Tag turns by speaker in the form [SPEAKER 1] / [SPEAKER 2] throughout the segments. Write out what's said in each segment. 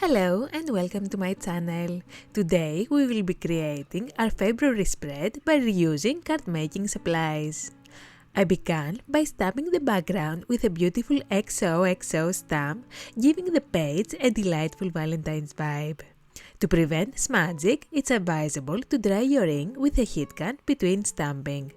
[SPEAKER 1] Hello and welcome to my channel. Today we will be creating our February spread by reusing card making supplies. I began by stamping the background with a beautiful XOXO stamp, giving the page a delightful Valentine's vibe. To prevent smudging, it's advisable to dry your ink with a heat gun between stamping.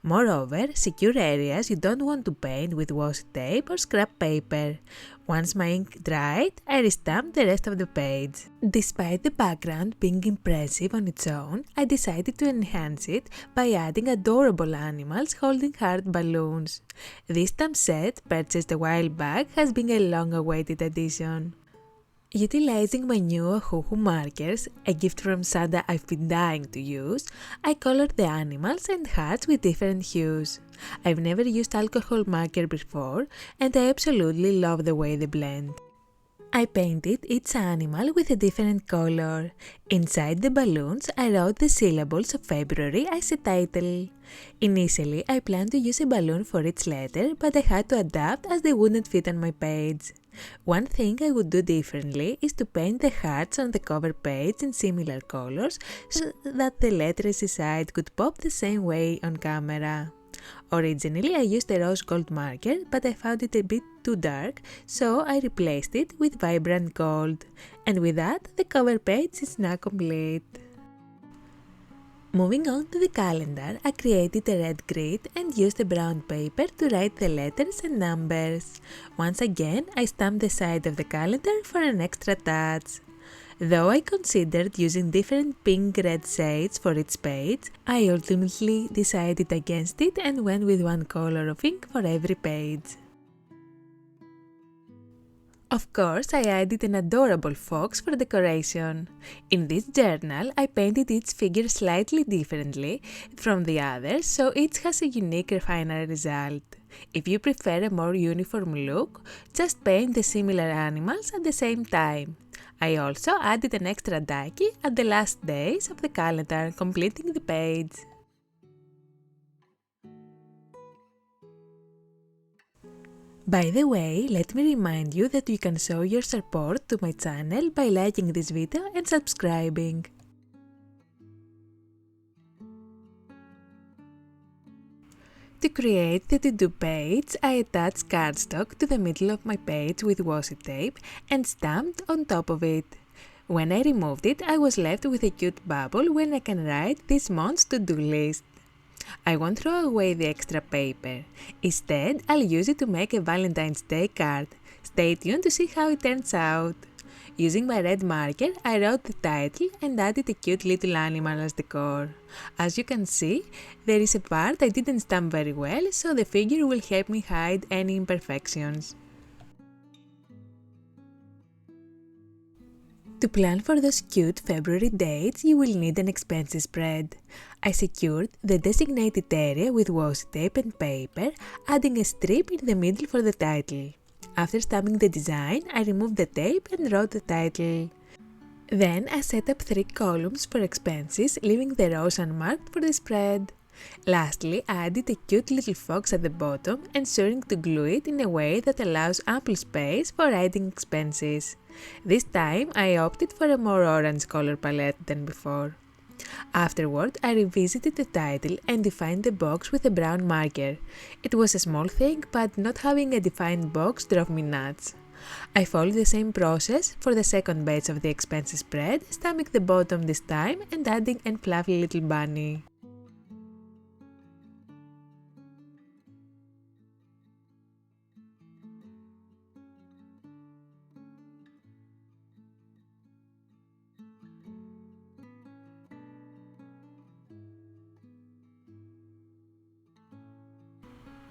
[SPEAKER 1] Moreover, secure areas you don't want to paint with washi tape or scrap paper. Once my ink dried, I restamped the rest of the page. Despite the background being impressive on its own, I decided to enhance it by adding adorable animals holding heart balloons. This stamp set, purchased a while back, has been a long-awaited addition. Utilizing my new Ohuhu markers, a gift from Santa I've been dying to use, I colored the animals and hearts with different hues. I've never used alcohol marker before and I absolutely love the way they blend. I painted each animal with a different color. Inside the balloons, I wrote the syllables of February as a title. Initially, I planned to use a balloon for each letter, but I had to adapt as they wouldn't fit on my page. One thing I would do differently is to paint the hearts on the cover page in similar colors so that the letters inside could pop the same way on camera. Originally I used a rose gold marker, but I found it a bit too dark, so I replaced it with vibrant gold. And with that, the cover page is now complete. Moving on to the calendar, I created a red grid and used a brown paper to write the letters and numbers. Once again, I stamped the side of the calendar for an extra touch. Though I considered using different pink-red shades for each page, I ultimately decided against it and went with one color of ink for every page. Of course, I added an adorable fox for decoration. In this journal, I painted each figure slightly differently from the others, so each has a unique final result. If you prefer a more uniform look, just paint the similar animals at the same time. I also added an extra ducky at the last days of the calendar, completing the page. By the way, let me remind you that you can show your support to my channel by liking this video and subscribing. To create the to-do page, I attached cardstock to the middle of my page with washi tape and stamped on top of it. When I removed it, I was left with a cute bubble when I can write this month's to-do list. I won't throw away the extra paper. Instead, I'll use it to make a Valentine's Day card. Stay tuned to see how it turns out. Using my red marker, I wrote the title and added a cute little animal as decor. As you can see, there is a part I didn't stamp very well, so the figure will help me hide any imperfections. To plan for those cute February dates, you will need an expenses spread. I secured the designated area with washi tape and paper, adding a strip in the middle for the title. After stamping the design, I removed the tape and wrote the title. Then I set up 3 columns for expenses, leaving the rows unmarked for the spread. Lastly, I added a cute little fox at the bottom, ensuring to glue it in a way that allows ample space for writing expenses. This time, I opted for a more orange color palette than before. Afterward, I revisited the title and defined the box with a brown marker. It was a small thing, but not having a defined box drove me nuts. I followed the same process for the second page of the expenses spread, stamping the bottom this time and adding a fluffy little bunny.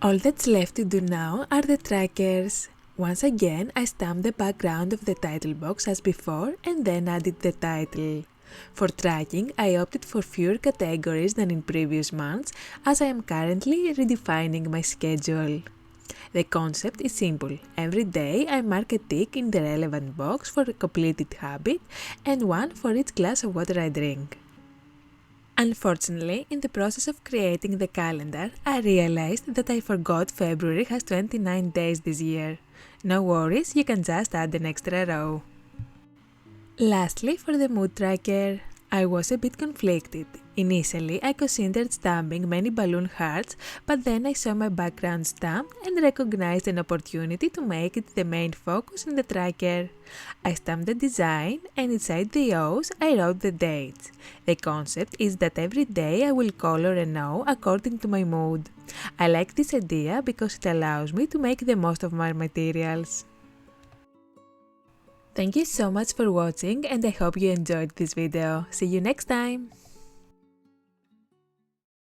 [SPEAKER 1] All that's left to do now are the trackers. Once again, I stamped the background of the title box as before and then added the title. For tracking, I opted for fewer categories than in previous months as I am currently redefining my schedule. The concept is simple. Every day I mark a tick in the relevant box for a completed habit and one for each glass of water I drink. Unfortunately, in the process of creating the calendar, I realized that I forgot February has 29 days this year. No worries, you can just add an extra row. Lastly, for the mood tracker, I was a bit conflicted. Initially, I considered stamping many balloon hearts, but then I saw my background stamp and recognized an opportunity to make it the main focus in the tracker. I stamped the design, and inside the O's I wrote the dates. The concept is that every day I will color an O according to my mood. I like this idea because it allows me to make the most of my materials. Thank you so much for watching, and I hope you enjoyed this video. See you next time!